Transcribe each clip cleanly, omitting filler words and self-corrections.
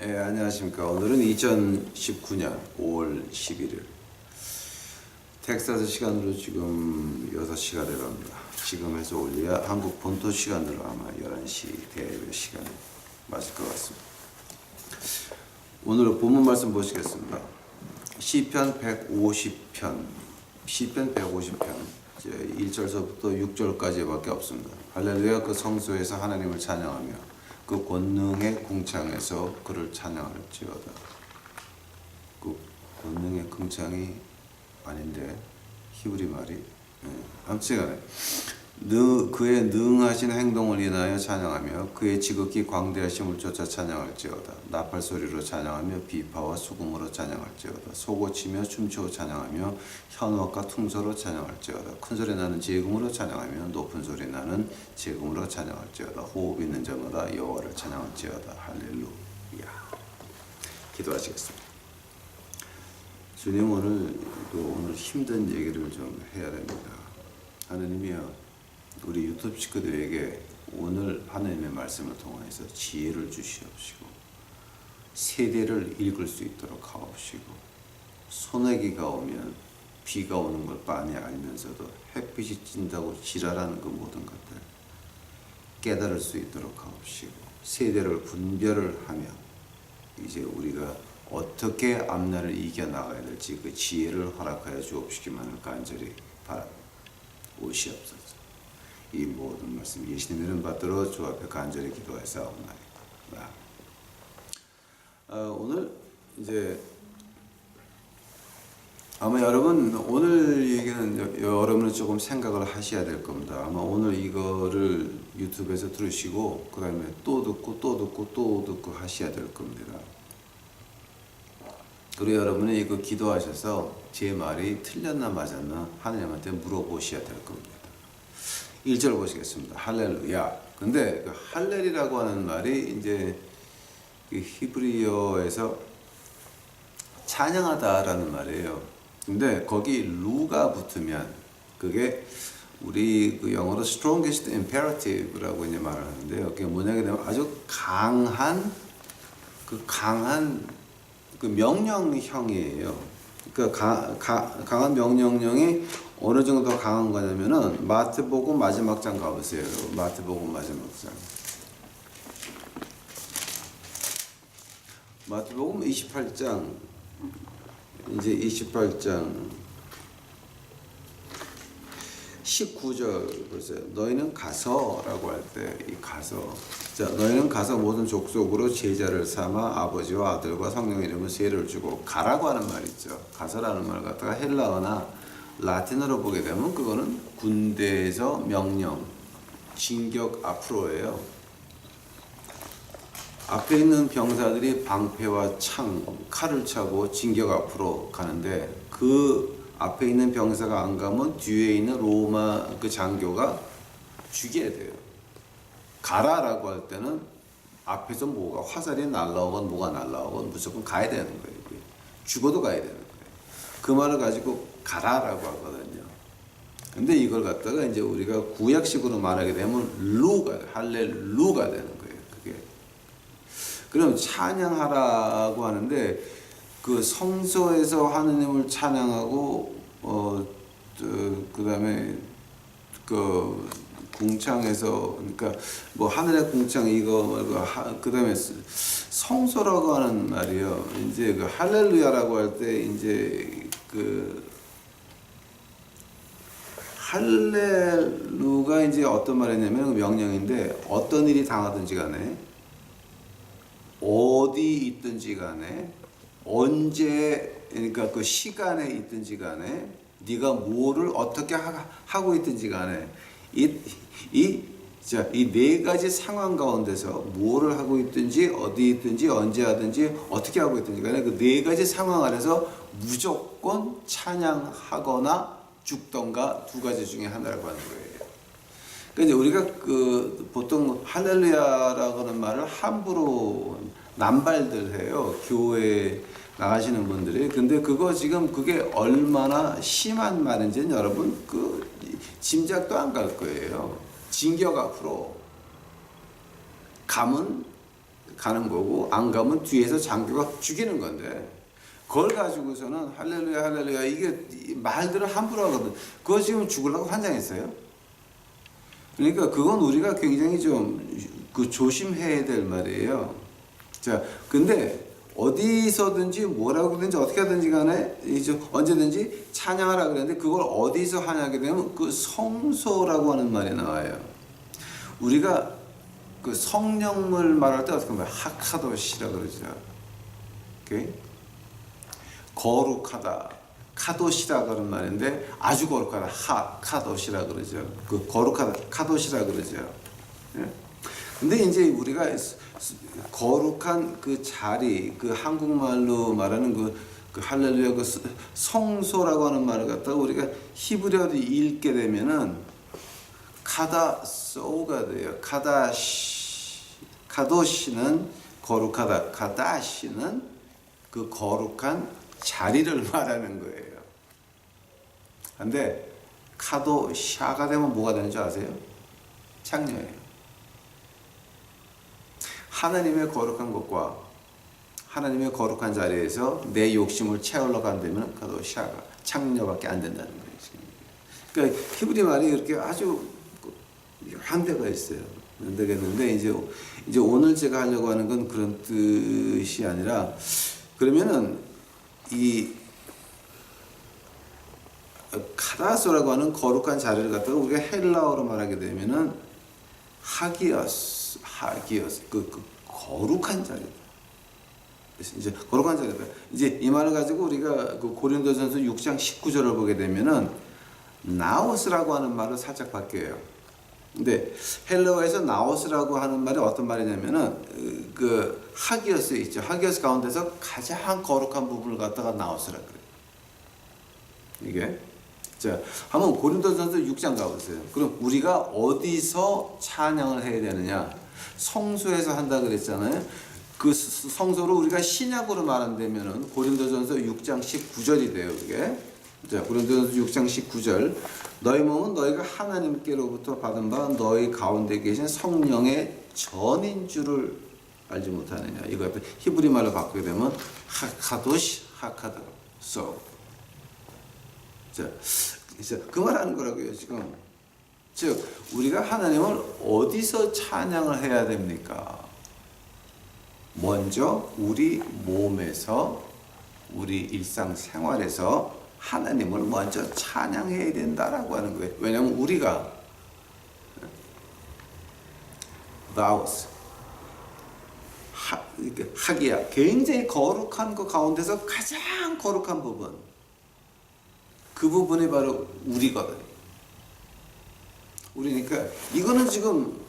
안녕하십니까. 오늘은 2019년 5월 11일 텍사스 시간으로 지금 6시가 되갑니다. 지금에서 올려야 한국 본토 시간으로 아마 11시 대외 시간에 맞을 것 같습니다. 오늘 본문 말씀 보시겠습니다. 시편 150편 시편 150편 1절서부터 6절까지밖에 없습니다. 할렐루야. 그 성소에서 하나님을 찬양하며 그 권능의 궁창에서 그를 찬양할지어다. 그 권능의 궁창이 아닌데 히브리 말이 아무튼 그의 능하신 행동을 인하여 찬양하며 그의 지극히 광대하심을 쫓아 찬양할지어다. 나팔 소리로 찬양하며 비파와 수금으로 찬양할지어다. 소고치며 춤추어 찬양하며 현악과 퉁소로 찬양할지어다. 큰 소리 나는 제금으로 찬양하며 높은 소리 나는 제금으로 찬양할지어다. 호흡 있는 자마다 여호와를 찬양할지어다. 할렐루야. 기도하시겠습니다. 주님, 오늘 힘든 얘기를 좀 해야 됩니다. 하나님이여, 우리 유튜브 식구들에게 오늘 하나님의 말씀을 통해서 지혜를 주시옵시고 세대를 읽을 수 있도록 하옵시고 소나기가 오면 비가 오는 걸 빤히 알면서도 햇빛이 찐다고 지랄하는 그 모든 것들 깨달을 수 있도록 하옵시고 세대를 분별을 하며 이제 우리가 어떻게 앞날을 이겨나가야 될지 그 지혜를 허락하여 주옵시기만을 간절히 바랍니다. 오시옵소서. 이 모든 말씀 예수님의 이름 받들어 주 앞에 간절히 기도하사옵나이다. 오늘 이제 아마 여러분 오늘 얘기는 여러분은 조금 생각을 하셔야 될 겁니다. 아마 오늘 이거를 유튜브에서 들으시고 그 다음에 또 듣고 하셔야 될 겁니다. 그리고 여러분은 이거 기도하셔서 제 말이 틀렸나 맞았나 하나님한테 물어보셔야 될 겁니다. 1절 보시겠습니다. 할렐루야. 근데 그 할렐이라고 하는 말이 이제 그 히브리어에서 찬양하다라는 말이에요. 근데 거기 루가 붙으면 그게 우리 그 영어로 strongest imperative라고 이제 말을 하는데요. 그게 뭐냐게 되면 아주 강한 그 명령형이에요. 그러니까 강한 명령형이 어느 정도 강한 거냐면은 마태복음 마지막 장 가보세요. 마태복음 마지막 장. 마태복음 28장 이제 28장 19절 보세요. 너희는 가서라고 할 때 이 가서. 자, 너희는 가서 모든 족속으로 제자를 삼아 아버지와 아들과 성령의 이름을 세례를 주고 가라고 하는 말 있죠. 가서라는 말 갖다가 헬라어나 라틴어로 보게 되면 그거는 군대에서 명령, 진격 앞으로예요. 앞에 있는 병사들이 방패와 창, 칼을 차고 진격 앞으로 가는데 그 앞에 있는 병사가 안 가면 뒤에 있는 로마 그 장교가 죽여야 돼요. 가라라고 할 때는 앞에서 뭐가 화살이 날라오건 뭐가 날라오건 무조건 가야 되는 거예요. 죽어도 가야 되는 거예요. 그 말을 가지고 가라라고 하거든요. 근데 이걸 갖다가 이제 우리가 구약식으로 말하게 되면 할렐루가 되는 거예요. 그게. 그럼 찬양하라고 하는데 그 성소에서 하느님을 찬양하고 그 다음에 그 궁창에서 그러니까 뭐 하늘의 궁창 이거 말고 그 다음에 성소라고 하는 말이요. 이제 그 할렐루야라고 할 때 이제 그 할렐루가 이제 어떤 말이냐면 명령인데 어떤 일이 당하든지 간에 어디 있든지 간에 언제 그러니까 그 시간에 있든지 간에 네가 뭐를 어떻게 하고 있든지 간에 이 네 가지 상황 가운데서 뭐를 하고 있든지 어디 있든지 언제 하든지 어떻게 하고 있든지 간에 그 네 가지 상황 안에서 무조건 찬양하거나 죽던가 두 가지 중에 하나라고 하는 거예요. 그러니까 우리가 그 보통 할렐루야라고 하는 말을 함부로 남발들 해요. 교회에 나가시는 분들이. 근데 그거 지금 그게 얼마나 심한 말인지는 여러분 그 짐작도 안 갈 거예요. 진격 앞으로 감은 가는 거고 안 가면 뒤에서 장교가 죽이는 건데 그걸 가지고서는 할렐루야 할렐루야 이게 말들을 함부로 하거든. 그거 지금 죽으려고 환장했어요. 그러니까 그건 우리가 굉장히 좀 그 조심해야 될 말이에요. 자, 근데 어디서든지 뭐라고든지 어떻게 하든지 간에 이제 언제든지 찬양하라 그랬는데 그걸 어디서 하냐게 되면 그 성소라고 하는 말이 나와요. 우리가 그 성령을 말할 때 어떻게 보면 하카도시라 그러죠. 오케이? 거룩하다. 카도시라 그런 말인데 아주 거룩하다. 하카도시라 그러죠. 그 거룩하다. 카도시라 그러죠. 예? 근데 이제 우리가 거룩한 그 자리, 그 한국말로 말하는 그 할렐루야 그 성소라고 하는 말을 갖다가 우리가 히브리어로 읽게 되면은 카다소가 돼요. 카도시는 거룩하다. 카다시는 그 거룩한 자리를 말하는 거예요. 근데 카도샤가 되면 뭐가 되는 줄 아세요? 창녀예요. 하나님의 거룩한 것과 하나님의 거룩한 자리에서 내 욕심을 채우러 간다면 카도샤가 창녀밖에 안 된다는 거예요. 그러니까 히브리 말이 이렇게 아주 묘한 데가 있어요. 안 되겠는데 이제 오늘 제가 하려고 하는 건 그런 뜻이 아니라 그러면은 이 카다소라고 하는 거룩한 자리를 갖다가 우리가 헬라어로 말하게 되면은 하기어스 그 거룩한 자리다. 이제 거룩한 자리다. 이제 이 말을 가지고 우리가 그 고린도전서 6장 19절을 보게 되면은 나오스라고 하는 말을 살짝 바뀌어요. 근데 헬라어에서 나오스라고 하는 말이 어떤 말이냐면은 그 하기어스 있죠. 하기어스 가운데서 가장 거룩한 부분을 갖다가 나오스라 그래요. 이게 자, 한번 고린도전서 6장 가보세요. 그럼 우리가 어디서 찬양을 해야 되느냐? 성소에서 한다 그랬잖아요. 그 성소를 우리가 신약으로 말한다면은 고린도전서 6장 19절이 돼요. 그게. 자, 고린도전서 6장 19절. 너희 몸은 너희가 하나님께로부터 받은 바 너희 가운데 계신 성령의 전인 줄을 알지 못하느냐. 이거 히브리 말로 바꾸게 되면 하카도시 하카도소. 자, 그 말하는 거라고요, 지금. 즉, 우리가 하나님을 어디서 찬양을 해야 됩니까? 먼저 우리 몸에서, 우리 일상생활에서 하나님을 먼저 찬양해야 된다라고 하는 거예요. 왜냐하면 우리가 나우스 하기야 굉장히 거룩한 것 가운데서 가장 거룩한 부분, 그 부분이 바로 우리거든요. 우리니까 이거는 지금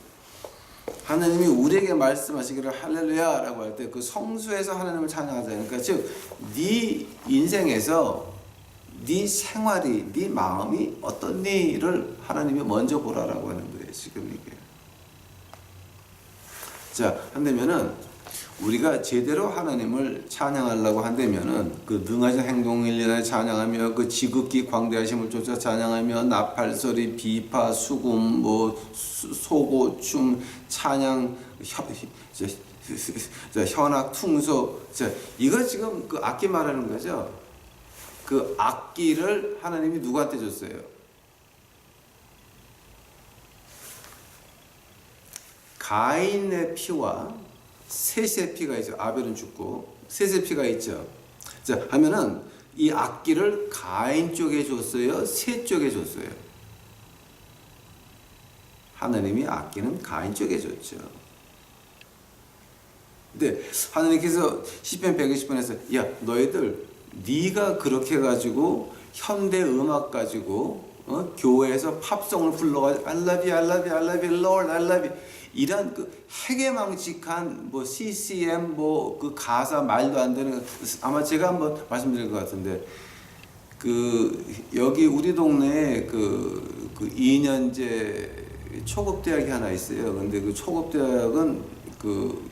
하나님이 우리에게 말씀하시기를 할렐루야라고 할 때 그 성수에서 하나님을 찬양하자. 그러니까 즉 네 인생에서 네 생활이, 네 마음이 어떻니를 하나님이 먼저 보라라고 하는 거예요. 지금 이게. 자, 한다면은 우리가 제대로 하나님을 찬양하려고 한다면은 그 능하신 행동 일련에 찬양하며 그 지극히 광대하심을 쫓아 찬양하며 나팔소리, 비파, 수금, 소고, 춤, 찬양, 현악, 퉁소. 자, 이거 지금 그 악기 말하는 거죠. 그 악기를 하나님이 누구한테 줬어요? 가인의 피와 셋의 피가 있죠. 아벨은 죽고 셋의 피가 있죠. 자, 하면은 이 악기를 가인 쪽에 줬어요? 셋 쪽에 줬어요? 하나님이 악기는 가인 쪽에 줬죠. 근데 하나님께서 시편 120편에서 야, 너희들 네가 그렇게 해가지고 현대 음악 가지고 교회에서 팝송을 불러가지고 I love you, I love you, I love you, Lord, I love you 이런 그 해괴망측한 뭐 CCM 뭐 그 가사 말도 안 되는 아마 제가 한번 말씀드릴 것 같은데 그 여기 우리 동네에 그 2년제 초급대학이 하나 있어요. 근데 그 초급대학은 그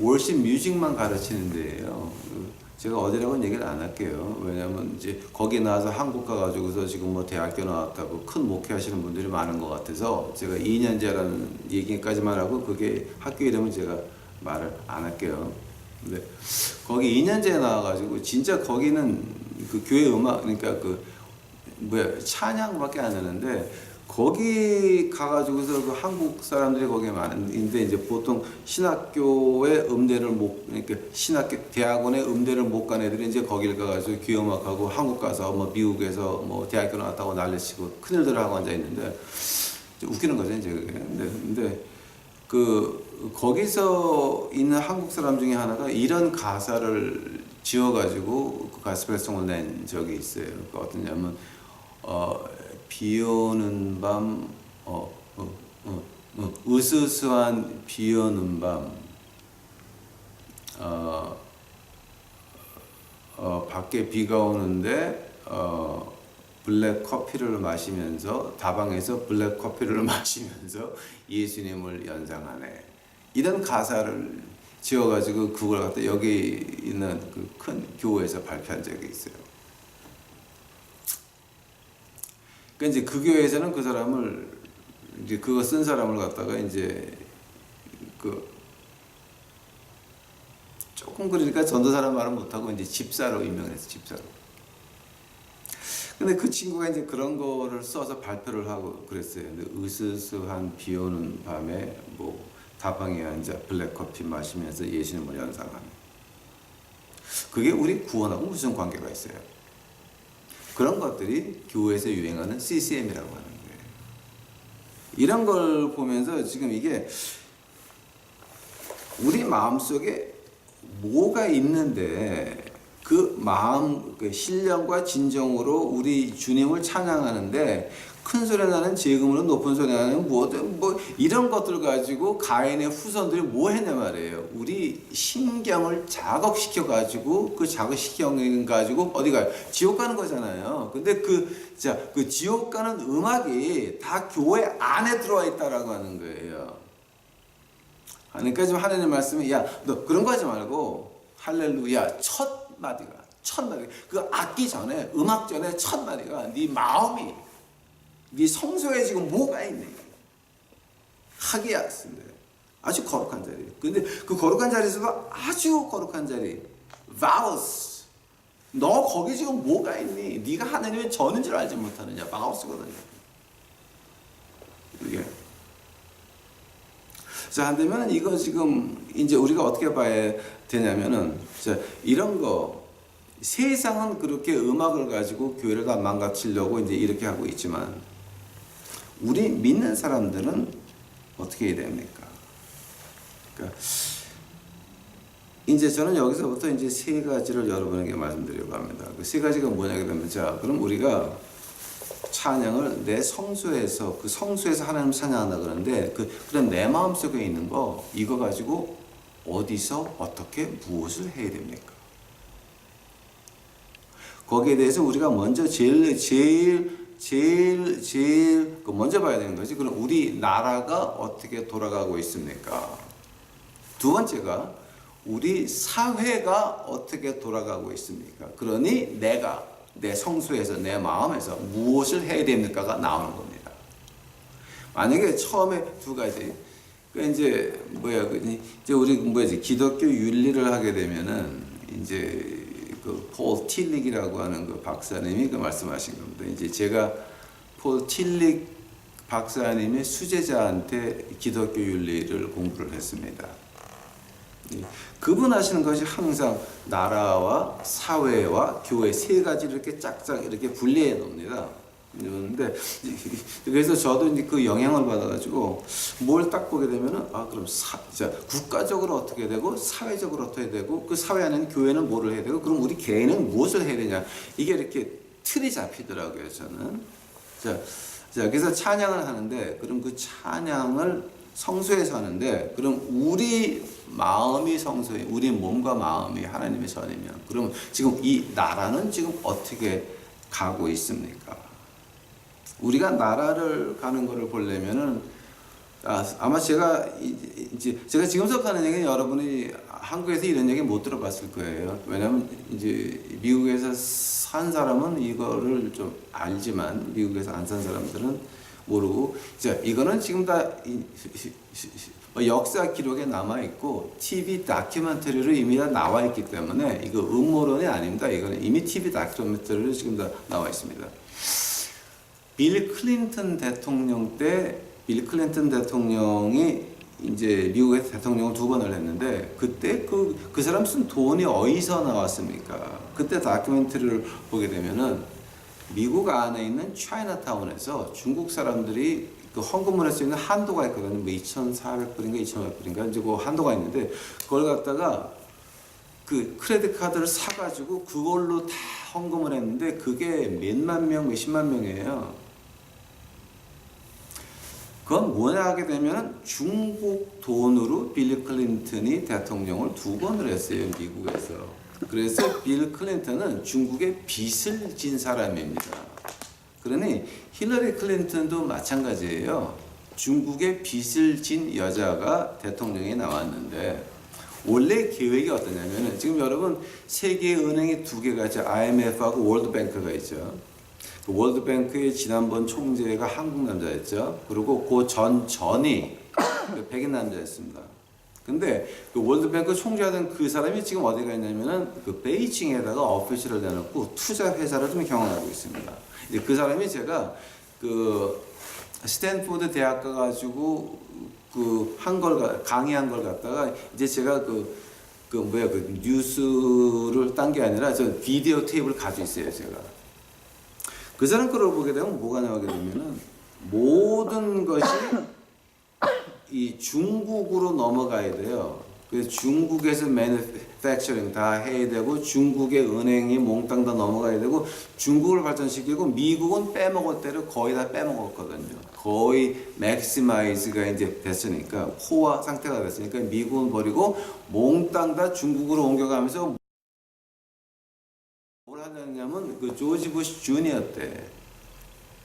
월십 뮤직만 가르치는 데예요. 제가 어디라고는 얘기를 안 할게요. 왜냐면 이제 거기 나와서 한국 가가지고서 지금 뭐 대학교 나왔다고 큰 목회하시는 분들이 많은 것 같아서 제가 2년제라는 얘기까지만 하고 그게 학교 이름은 제가 말을 안 할게요. 근데 거기 2년제에 나와가지고 진짜 거기는 그 교회 음악 그러니까 그 뭐야 찬양밖에 안 하는데 거기 가가지고서 그 한국 사람들이 거기에 많은데 이제 보통 신학교의 음대를 못 그러니까 신학교 대학원의 음대를 못 간 애들이 이제 거기를 가가지고 교회 음악하고 한국 가서 뭐 미국에서 뭐 대학교 나왔다고 난리치고 큰일들 하고 앉아 있는데 웃기는 거죠 이제 그게. 근데 그 거기서 있는 한국 사람 중에 하나가 이런 가사를 지어가지고 그 가스펠송을 낸 적이 있어요. 그 어떠냐면 비 오는 밤 으스스한 비 오는 밤 밖에 비가 오는데 블랙 커피를 마시면서 다방에서 블랙 커피를 마시면서 예수님을 연상하네. 이런 가사를 지어가지고 그걸 갖다 여기 있는 그 큰 교회에서 발표한 적이 있어요. 그러니까 이제 그 교회에서는 그 사람을 이제 그거 쓴 사람을 갖다가 이제 그 조금 그러니까 전도사라는 말은 못하고 이제 집사로 임명했어 집사로. 근데 그 친구가 이제 그런 거를 써서 발표를 하고 그랬어요. 근데 으스스한 비 오는 밤에 뭐 다방에 앉아 블랙커피 마시면서 예수님을 연상하는. 그게 우리 구원하고 무슨 관계가 있어요? 그런 것들이 교회에서 유행하는 CCM이라고 하는 거예요. 이런 걸 보면서 지금 이게 우리 마음속에 뭐가 있는데 그 마음, 그 신령과 진정으로 우리 주님을 찬양하는데 큰 소리 나는 재금으로 높은 소리 나는 뭐 이런 것들 가지고 가인의 후손들이 뭐 했냐 말이에요. 우리 신경을 자극시켜 가지고 그 자극시켜 가지고 어디 가요? 지옥 가는 거잖아요. 근데 그 지옥 가는 음악이 다 교회 안에 들어와 있다라고 하는 거예요. 그러니까 지금 하나님 말씀이 야, 너 그런 거 하지 말고 할렐루야 첫 마디가 그 악기 전에 음악 전에 첫 마디가 네 마음이 네 성소에 지금 뭐가 있네. 하기야스인데 아주 거룩한 자리. 근데 그 거룩한 자리에서도 아주 거룩한 자리. 바우스. 너 거기 지금 뭐가 있니? 네가 하나님의 전인 줄 알지 못하느냐. 바우스거든요. 이게. 자, 한다면 이거 지금 이제 우리가 어떻게 봐야 되냐면은 자, 이런 거 세상은 그렇게 음악을 가지고 교회를 다 망가뜨리려고 이제 이렇게 하고 있지만 우리 믿는 사람들은 어떻게 해야 됩니까? 그러니까 이제 저는 여기서부터 이제 세 가지를 여러분에게 말씀드리려고 합니다. 그 세 가지가 뭐냐 그러면 자, 그럼 우리가 찬양을 내 성소에서 그 성소에서 하나님 찬양한다 그러는데 그런 내 마음속에 있는 거 이거 가지고 어디서 어떻게 무엇을 해야 됩니까? 거기에 대해서 우리가 먼저 제일 먼저 봐야 되는 거지. 그럼 우리 나라가 어떻게 돌아가고 있습니까? 두 번째가 우리 사회가 어떻게 돌아가고 있습니까? 그러니 내가 내 성소에서 내 마음에서 무엇을 해야 됩니까가 나오는 겁니다. 만약에 처음에 두 가지 이제 이제 우리 기독교 윤리를 하게 되면은 이제 그 폴 틸릭이라고 하는 그 박사님이 그 말씀하신 겁니다. 이제 제가 폴 틸릭 박사님의 수제자한테 기독교 윤리를 공부를 했습니다. 그분 하시는 것이 항상 나라와 사회와 교회 세 가지를 이렇게 짝짝 이렇게 분리해 놓습니다. 그런데 그래서 저도 이제 그 영향을 받아가지고 뭘 딱 보게 되면은 그럼 국가적으로 어떻게 되고 사회적으로 어떻게 되고 그 사회 안에는 교회는 뭐를 해야 되고 그럼 우리 개인은 무엇을 해야 되냐 이게 이렇게 틀이 잡히더라고요 저는. 자 그래서 찬양을 하는데 그럼 그 찬양을 성소에서 하는데 그럼 우리 마음이 성소에 우리 몸과 마음이 하나님의 전이면 그럼 지금 이 나라는 지금 어떻게 가고 있습니까? 우리가 나라를 가는 것을 보려면은 아마 제가 지금부터 하는 얘기는 여러분이 한국에서 이런 얘기 못 들어봤을 거예요. 왜냐하면 이제 미국에서 산 사람은 이거를 좀 알지만 미국에서 안 산 사람들은 모르고 이거는 지금 다 역사 기록에 남아 있고 TV 다큐멘터리로 이미 다 나와 있기 때문에 이거 음모론이 아닙니다. 이거는 이미 TV 다큐멘터리로 지금 다 나와 있습니다. 빌 클린턴 대통령 때 빌 클린턴 대통령이 이제 미국의 대통령을 2번을 했는데 그때 그 사람 쓴 돈이 어디서 나왔습니까? 그때 다큐멘터리를 보게 되면은 미국 안에 있는 차이나타운에서 중국 사람들이 그 헌금을 할 수 있는 한도가 있거든요. 뭐 2,400불인가 2,500불인가 이제 그 한도가 있는데 그걸 갖다가 그 크레딧 카드를 사가지고 그걸로 다 헌금을 했는데 그게 몇만 명, 몇십만 명이에요. 그건 뭐냐 하게 되면 중국 돈으로 빌 클린턴이 대통령을 2번을 했어요. 미국에서. 그래서 빌 클린턴은 중국의 빚을 진 사람입니다. 그러니 힐러리 클린턴도 마찬가지예요. 중국의 빚을 진 여자가 대통령에 나왔는데 원래 계획이 어떠냐면 지금 여러분 세계 은행이 2개가 있죠. IMF하고 월드뱅크가 있죠. 그 월드뱅크의 지난번 총재가 한국 남자였죠. 그리고 그 전이 백인 남자였습니다. 근데 그 월드뱅크 총재하던 그 사람이 지금 어디가 있냐면은 그 베이징에다가 오피스를 내놓고 투자 회사를 좀 경영하고 있습니다. 이제 그 사람이 제가 그 스탠포드 대학 가가지고 그 강의한 걸 갖다가 이제 제가 그 뉴스를 딴 게 아니라 저 비디오 테이프를 가지고 있어요, 제가. 그 사람 거를 보게 되면 뭐가 나오게 되면은 모든 것이 이 중국으로 넘어가야 돼요. 그래서 중국에서 매니팩처링 다 해야 되고 중국의 은행이 몽땅 다 넘어가야 되고 중국을 발전시키고 미국은 빼먹을 대로 거의 다 빼먹었거든요. 거의 맥시마이즈가 이제 됐으니까 포화 상태가 됐으니까 미국은 버리고 몽땅 다 중국으로 옮겨가면서 뭘 하냐면 그 조지 부시 주니어 때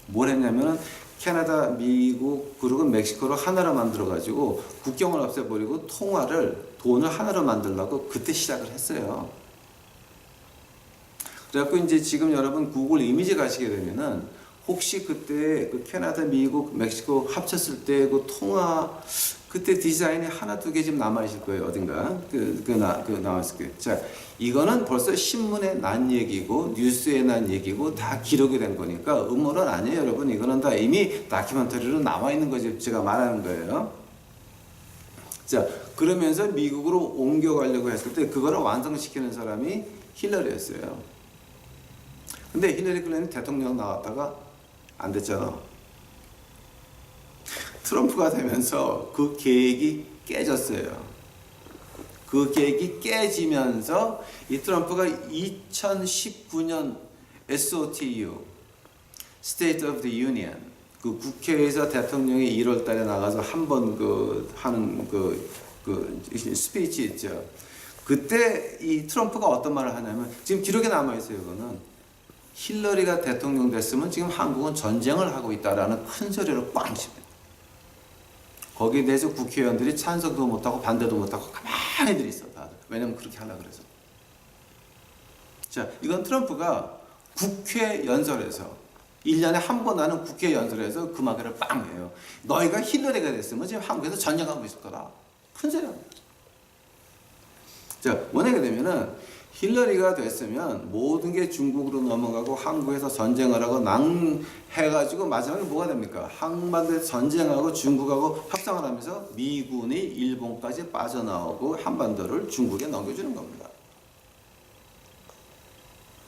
뭘 했냐면은 캐나다, 미국, 그리고 멕시코를 하나로 만들어가지고 국경을 없애버리고 돈을 하나로 만들려고 그때 시작을 했어요. 그래갖고 이제 지금 여러분 구글 이미지 가시게 되면은 혹시 그때 그 캐나다, 미국, 멕시코 합쳤을 때 그 그때 디자인이 하나, 2개 지금 남아있을 거예요. 어딘가. 나왔을 거예요. 자, 이거는 벌써 신문에 난 얘기고, 뉴스에 난 얘기고, 다 기록이 된 거니까, 음모론 아니에요, 여러분. 이거는 다 이미 다큐멘터리로 나와 있는 거지, 제가 말하는 거예요. 자, 그러면서 미국으로 옮겨가려고 했을 때, 그거를 완성시키는 사람이 힐러리였어요. 근데 힐러리 클린턴이 대통령 나왔다가 안 됐잖아. 트럼프가 되면서 그 계획이 깨졌어요. 그 계획이 깨지면서 이 트럼프가 2019년 SOTU, State of the Union, 그 국회에서 대통령이 1월 달에 나가서 한번 하는 스피치 있죠. 그때 이 트럼프가 어떤 말을 하냐면, 지금 기록에 남아있어요, 이거는. 힐러리가 대통령 됐으면 지금 한국은 전쟁을 하고 있다라는 큰 소리로 꽝 칩니다. 거기에 대해서 국회의원들이 찬성도 못하고 반대도 못하고 가만히들 있어, 다들. 왜냐면 그렇게 하려고 그래서. 자, 이건 트럼프가 국회 연설에서 1년에 한 번 하는 국회 연설에서 그 말을 빵 해요. 너희가 힐러리가 됐으면 지금 한국에서 전쟁하고 있을 거다. 큰 소리 합니다. 자, 만약에 되면은 힐러리가 됐으면 모든 게 중국으로 넘어가고 한국에서 전쟁을 하고 해가지고 마지막에 뭐가 됩니까? 한반도에서 전쟁하고 중국하고 협상을 하면서 미군이 일본까지 빠져나오고 한반도를 중국에 넘겨주는 겁니다.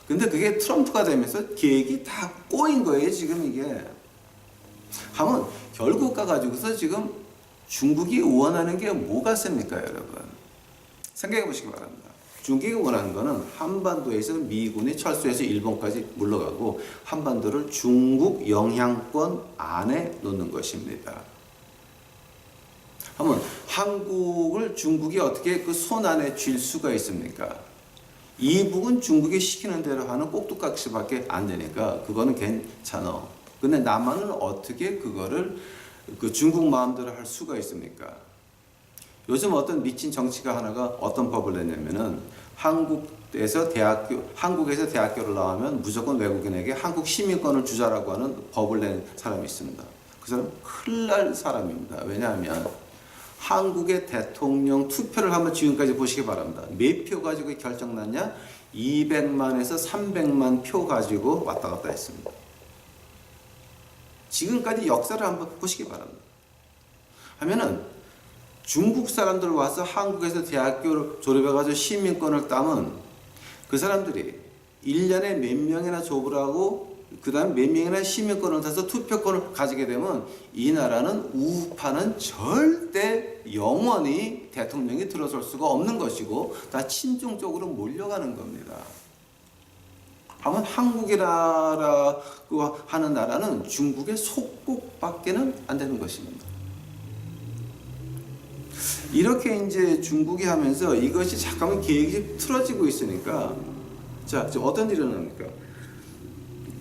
근데 그게 트럼프가 되면서 계획이 다 꼬인 거예요, 지금 이게. 하면 결국 가가지고서 지금 중국이 원하는 게 뭐가 습니까, 여러분? 생각해 보시기 바랍니다. 중국이 원하는 거는 한반도에서 미군이 철수해서 일본까지 물러가고 한반도를 중국 영향권 안에 놓는 것입니다. 한번 한국을 중국이 어떻게 그 손 안에 쥘 수가 있습니까? 이북은 중국이 시키는 대로 하는 꼭두각시밖에 안 되니까 그거는 괜찮아. 근데 남한은 어떻게 그거를 그 중국 마음대로 할 수가 있습니까? 요즘 어떤 미친 정치가 하나가 어떤 법을 냈냐면은 한국에서 대학교를 나오면 무조건 외국인에게 한국 시민권을 주자라고 하는 법을 낸 사람이 있습니다. 그 사람 큰일 날 사람입니다. 왜냐하면 한국의 대통령 투표를 한번 지금까지 보시기 바랍니다. 몇 표 가지고 결정났냐? 200만에서 300만 표 가지고 왔다 갔다 했습니다. 지금까지 역사를 한번 보시기 바랍니다. 하면은 중국 사람들 와서 한국에서 대학교를 졸업해가지고 시민권을 따면 그 사람들이 1년에 몇 명이나 졸업을 하고 그 다음에 몇 명이나 시민권을 타서 투표권을 가지게 되면 이 나라는 우파는 절대 영원히 대통령이 들어설 수가 없는 것이고 다 친중 쪽으로 몰려가는 겁니다. 하면 한국이라고 하는 나라는 중국의 속국밖에는 안 되는 것입니다. 이렇게 이제 중국이 하면서 이것이 잠깐만 계획이 틀어지고 있으니까 자, 어떤 일이 일어납니까?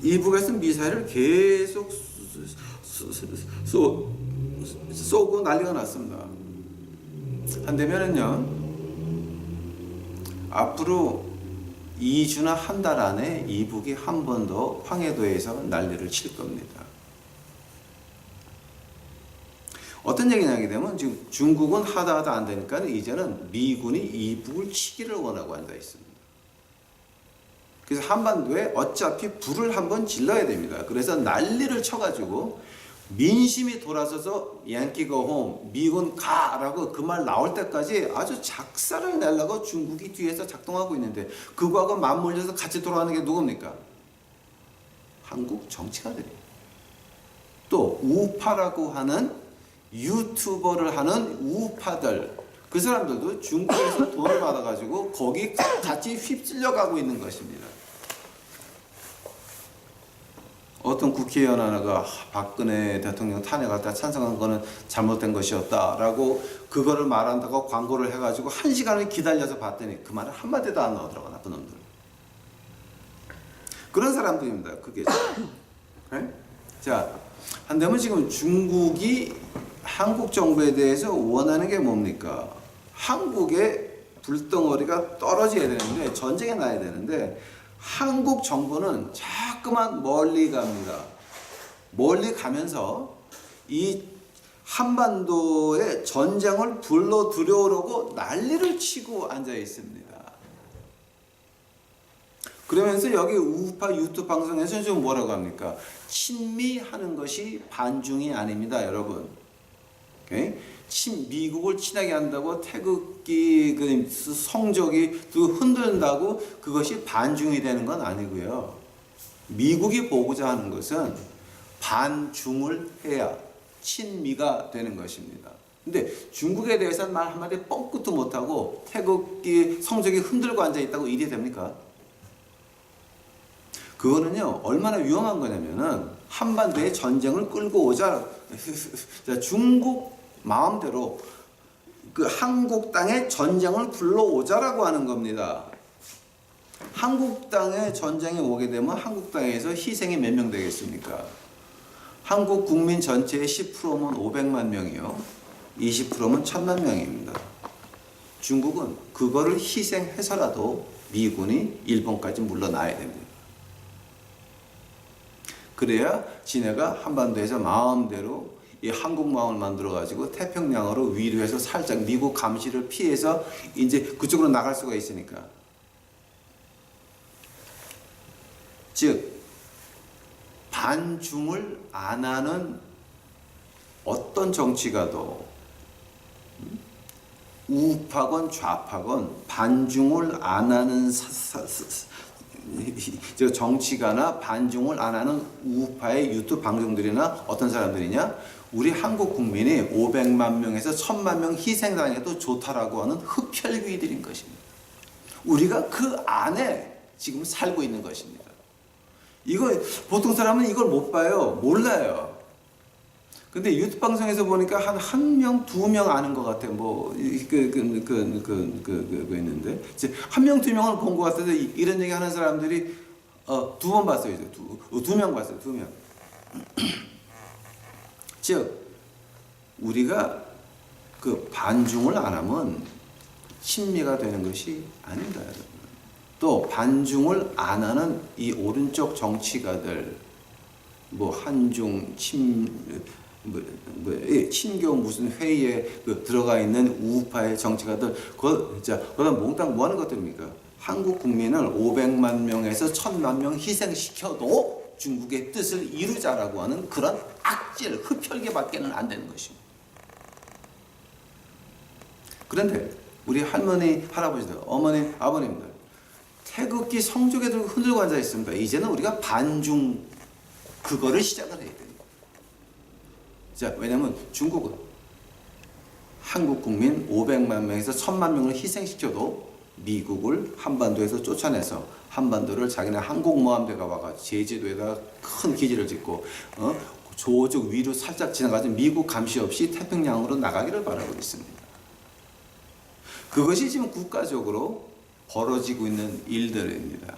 이북에서 미사일을 계속 쏘고 난리가 났습니다. 한대면은요, 앞으로 2주나 한 달 안에 이북이 한 번 더 황해도에서 난리를 칠 겁니다. 어떤 얘기냐 하게 되면 지금 중국은 하다 안 되니까 이제는 미군이 이북을 치기를 원하고 앉아 있습니다. 그래서 한반도에 어차피 불을 한번 질러야 됩니다. 그래서 난리를 쳐가지고 민심이 돌아서서 양키 고홈, 미군 가라고 그 말 나올 때까지 아주 작사를 내려고 중국이 뒤에서 작동하고 있는데 그거하고 맞물려서 같이 돌아가는 게 누굽니까? 한국 정치가들이에요. 또 우파라고 하는 유튜버를 하는 우파들, 그 사람들도 중국에서 돈을 받아가지고 거기 같이 휩쓸려 가고 있는 것입니다. 어떤 국회의원 하나가 박근혜 대통령 탄핵할 때 찬성한 거는 잘못된 것이었다라고 그거를 말한다고 광고를 해가지고 1시간을 기다려서 봤더니 그 말을 한마디도 안 나오더라고, 나쁜 놈들. 그런 사람들입니다. 그게. 네? 자, 한다면 지금 중국이 한국 정부에 대해서 원하는 게 뭡니까? 한국의 불덩어리가 떨어져야 되는데, 전쟁이 나야 되는데, 한국 정부는 자꾸만 멀리 갑니다. 멀리 가면서 이 한반도에 전쟁을 불러 들여오려고 난리를 치고 앉아 있습니다. 그러면서 여기 우파 유튜브 방송에서 지금 뭐라고 합니까? 친미하는 것이 반중이 아닙니다, 여러분. 오케이? 미국을 친하게 한다고 태극기 그 성적이 흔든다고 그것이 반중이 되는 건 아니고요. 미국이 보고자 하는 것은 반중을 해야 친미가 되는 것입니다. 근데 중국에 대해서는 말 한마디 뻥끗도 못하고 태극기 성적이 흔들고 앉아있다고 일이 됩니까? 그거는요, 얼마나 위험한 거냐면은 한반도에 전쟁을 끌고 오자. 중국 마음대로 그 한국 땅에 전쟁을 불러오자라고 하는 겁니다. 한국 땅에 전쟁이 오게 되면 한국 땅에서 희생이 몇 명 되겠습니까? 한국 국민 전체의 10%면 500만 명이요. 20%면 1000만 명입니다. 중국은 그거를 희생해서라도 미군이 일본까지 물러나야 됩니다. 그래야 지네가 한반도에서 마음대로 이 한국 마음을 만들어가지고 태평양으로 위로해서 살짝 미국 감시를 피해서 이제 그쪽으로 나갈 수가 있으니까. 즉, 반중을 안 하는 어떤 정치가도 우파건 좌파건 반중을 안 하는 정치가나 반중을 안 하는 우파의 유튜브 방송들이나 어떤 사람들이냐? 우리 한국 국민이 500만 명에서 1000만 명 희생당해도 좋다라고 하는 흡혈귀들인 것입니다. 우리가 그 안에 지금 살고 있는 것입니다. 이거 보통 사람은 이걸 못 봐요. 몰라요. 근데 유튜브 방송에서 보니까 한 명, 2명 아는 것 같아요. 뭐, 있는데. 이제 한 명, 2명은 본 것 같아서 이런 얘기 하는 사람들이, 2번 봤어요. 이제 2명 봤어요. 2명. 즉, 우리가 그 반중을 안 하면 친미가 되는 것이 아닙니다, 여러분. 또 반중을 안 하는 이 오른쪽 정치가들, 뭐 한중, 친교 무슨 회의에 들어가 있는 우파의 정치가들 그러다 몽땅 뭐 하는 것들입니까? 한국 국민을 500만 명에서 1000만 명 희생시켜도 중국의 뜻을 이루자라고 하는 그런 악질, 흡혈개밖에는 안 되는 것입니다. 그런데 우리 할머니, 할아버지들, 어머니, 아버님들 태극기 성조개 들고 흔들고 앉아 있습니다. 이제는 우리가 반중 그거를 시작을 해야 됩니다. 자, 왜냐하면 중국은 한국 국민 500만 명에서 1000만 명을 희생시켜도 미국을 한반도에서 쫓아내서 한반도를 자기네 항공모함대가 와가지고 제주도에다가 큰 기지를 짓고 저쪽 위로 살짝 지나가서 미국 감시 없이 태평양으로 나가기를 바라고 있습니다. 그것이 지금 국가적으로 벌어지고 있는 일들입니다.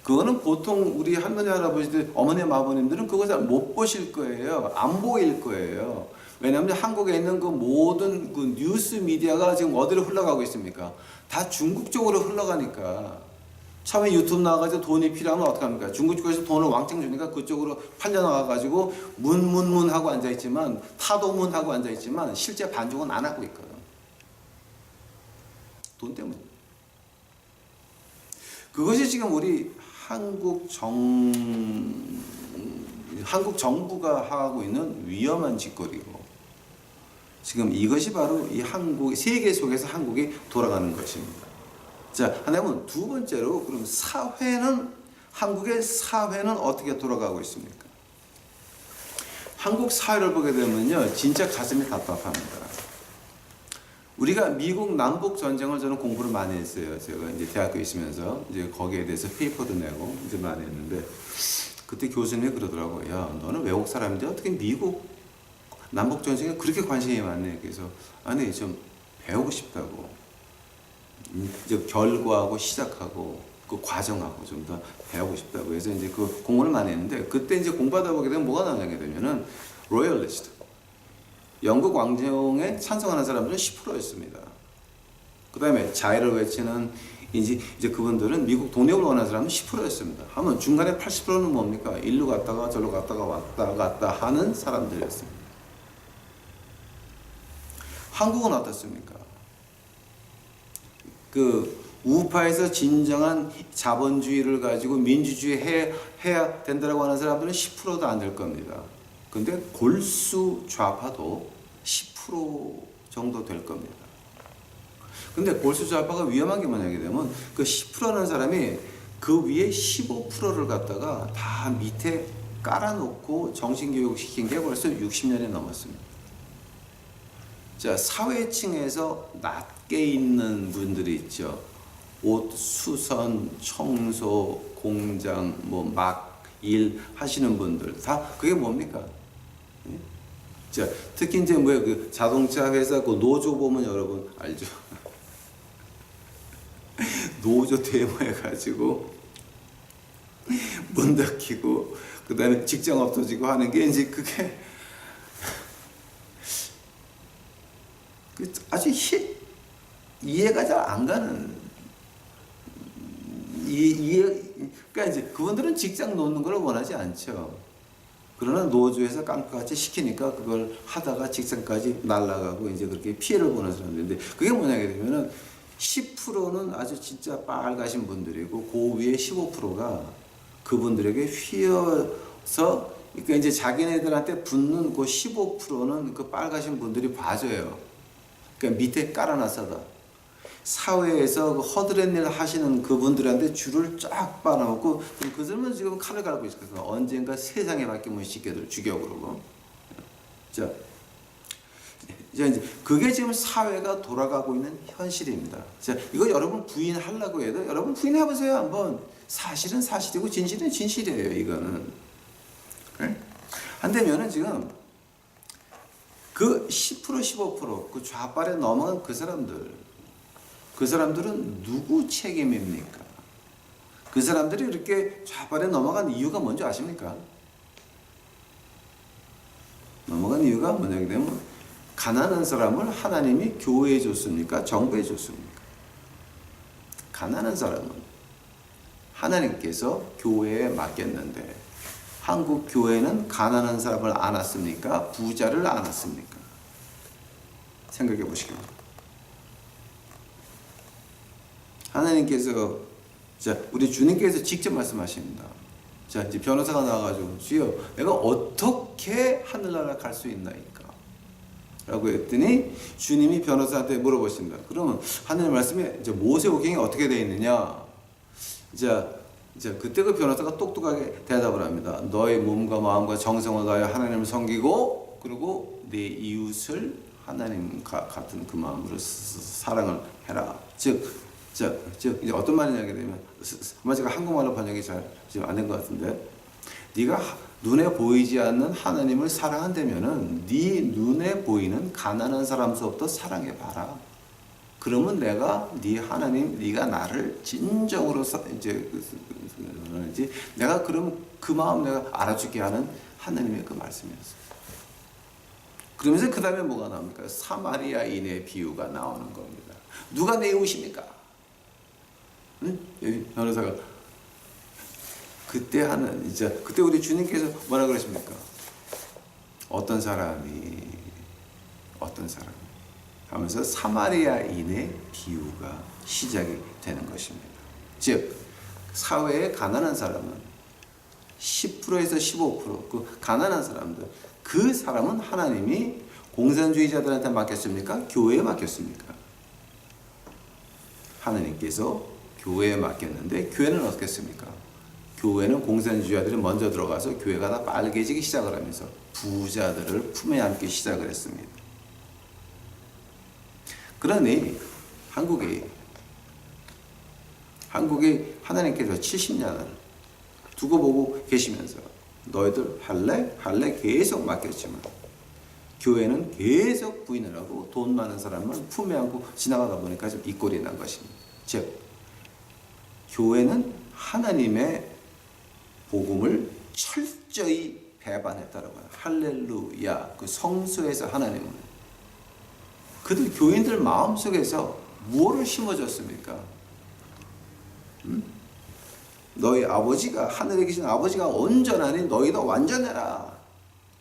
그거는 보통 우리 할머니, 할아버지들, 어머님, 아버님들은 그거 잘 못 보실 거예요. 안 보일 거예요. 왜냐하면 한국에 있는 그 모든 그 뉴스 미디어가 지금 어디로 흘러가고 있습니까? 다 중국 쪽으로 흘러가니까. 처음에 유튜브 나와가지고 돈이 필요하면 어떡합니까? 중국 쪽에서 돈을 왕창 주니까 그쪽으로 팔려나가가지고 문하고 앉아있지만, 타도문하고 앉아있지만, 실제 반중은 안 하고 있거든. 돈 때문에. 그것이 지금 우리 한국 정부가 하고 있는 위험한 짓거리고, 지금 이것이 바로 이 세계 속에서 한국이 돌아가는 것입니다. 자, 하나는 두 번째로, 그럼 한국의 사회는 어떻게 돌아가고 있습니까? 한국 사회를 보게 되면요, 진짜 가슴이 답답합니다. 우리가 미국 남북 전쟁을 저는 공부를 많이 했어요. 제가 이제 대학교에 있으면서 이제 거기에 대해서 페이퍼도 내고 이제 많이 했는데, 그때 교수님이 그러더라고요. 야, 너는 외국 사람인데 어떻게 미국 남북 전쟁에 그렇게 관심이 많네. 그래서 아니, 좀 배우고 싶다고. 이제 결과하고 시작하고 그 과정하고 좀 더 배우고 싶다고 해서 이제 그 공부를 많이 했는데, 그때 이제 공부하다 보게 되면 뭐가 나오게 되면은 로열리스트, 영국 왕정에 찬성하는 사람들은 10%였습니다. 그 다음에 자유를 외치는 이제 그분들은 미국 독립을 원하는 사람은 10%였습니다. 하면 중간에 80%는 뭡니까? 일로 갔다가 절로 갔다가 왔다 갔다 하는 사람들이었습니다. 한국은 어떻습니까? 그 우파에서 진정한 자본주의를 가지고 민주주의 해야 된다고 하는 사람들은 10%도 안 될 겁니다. 근데 골수 좌파도 10% 정도 될 겁니다. 근데 골수 좌파가 위험한 게 뭐냐게 되면 그 10%라는 사람이 그 위에 15%를 갖다가 다 밑에 깔아놓고 정신교육 시킨 게 벌써 60년이 넘었습니다. 자, 사회층에서 낮게 있는 분들이 있죠. 옷, 수선, 청소, 공장, 일 하시는 분들 다 그게 뭡니까? 자, 특히 이제 그 자동차 회사 그 노조 보면 여러분 알죠? 노조 데모해가지고 문 닫히고 그다음에 직장 없어지고 하는 게 이제 그게 아주 이해가 잘 안 가는 그러니까 이제 그분들은 직장 놓는 걸 원하지 않죠. 그러나 노조에서 깡패같이 시키니까 그걸 하다가 직장까지 날아가고 이제 그렇게 피해를 보는 사람들인데, 그게 뭐냐게 되면은 10%는 아주 진짜 빨가신 분들이고 그 위에 15%가 그분들에게 휘어서, 그러니까 이제 자기네들한테 붙는 그 15%는 그 빨가신 분들이 봐줘요. 그러니까 밑에 깔아놨어다. 사회에서 그 허드렛 일 하시는 그분들한테 줄을 쫙 빨아먹고, 그 사람은 지금 칼을 갈고 있어요. 언젠가 세상에 바뀌면 시켜들 죽여버리고. 자, 이제 그게 지금 사회가 돌아가고 있는 현실입니다. 자, 이거 여러분 부인하려고 해도 여러분 부인해보세요 한번. 사실은 사실이고 진실은 진실이에요. 이거는. 한다면은 지금 그 10% 15% 그 좌빨에 넘어간 그 사람들은 누구 책임입니까? 그 사람들이 이렇게 좌빨에 넘어간 이유가 뭔지 아십니까? 넘어간 이유가 뭐냐게 되면, 가난한 사람을 하나님이 교회에 줬습니까? 정부에 줬습니까? 가난한 사람은 하나님께서 교회에 맡겼는데, 한국 교회는 가난한 사람을 안았습니까? 부자를 안았습니까? 생각해 보시기 바랍니다. 하나님께서, 자, 우리 주님께서 직접 말씀하십니다. 자, 이제 변호사가 나와가지고, 주여, 내가 어떻게 하늘나라 갈 수 있나이까? 라고 했더니 주님이 변호사한테 물어보십니다. 그러면 하나님 말씀이 이제 모세오경이 어떻게 되어 있느냐? 자, 그때 그 변호사가 똑똑하게 대답을 합니다. 너의 몸과 마음과 정성을 다하여 하나님을 섬기고, 그리고 내 이웃을 하나님 같은 그 마음으로 사랑을 해라. 즉 이제 어떤 말이냐 하게 되면, 아마 제가 한국말로 번역이 잘 안 된 것 같은데, 네가 눈에 보이지 않는 하나님을 사랑한다면은 네 눈에 보이는 가난한 사람서부터 사랑해 봐라. 그러면 내가 네 하나님, 네가 나를 진정으로 내가 그러면 그 마음 내가 알아주게 하는 하나님의 그 말씀이었어요. 그러면서 그 다음에 뭐가 나옵니까? 사마리아인의 비유가 나오는 겁니다. 누가 내 이웃입니까? 응? 변호사가 그때 우리 주님께서 뭐라 그러십니까? 어떤 사람이 하면서 사마리아인의 비유가 시작이 되는 것입니다. 즉, 사회의 가난한 사람은 10%에서 15%, 그 가난한 사람들, 그 사람은 하나님이 공산주의자들한테 맡겼습니까? 교회에 맡겼습니까? 하나님께서 교회에 맡겼는데, 교회는 어떻겠습니까? 교회는 공산주의자들이 먼저 들어가서 교회가 다 빨개지기 시작을 하면서 부자들을 품에 안기 시작을 했습니다. 그러니 한국이 하나님께서 70년을 두고 보고 계시면서 너희들 할래 계속 맡겼지만 교회는 계속 부인을 하고 돈 많은 사람은 품에 안고 지나가다 보니까 좀 이 꼴이 난 것입니다. 즉, 교회는 하나님의 복음을 철저히 배반했다라고 해요. 할렐루야. 그 성소에서 하나님은 그들 교인들 마음속에서 무엇을 심어줬습니까? 너희 아버지가, 하늘에 계신 아버지가 온전하니 너희도 완전해라.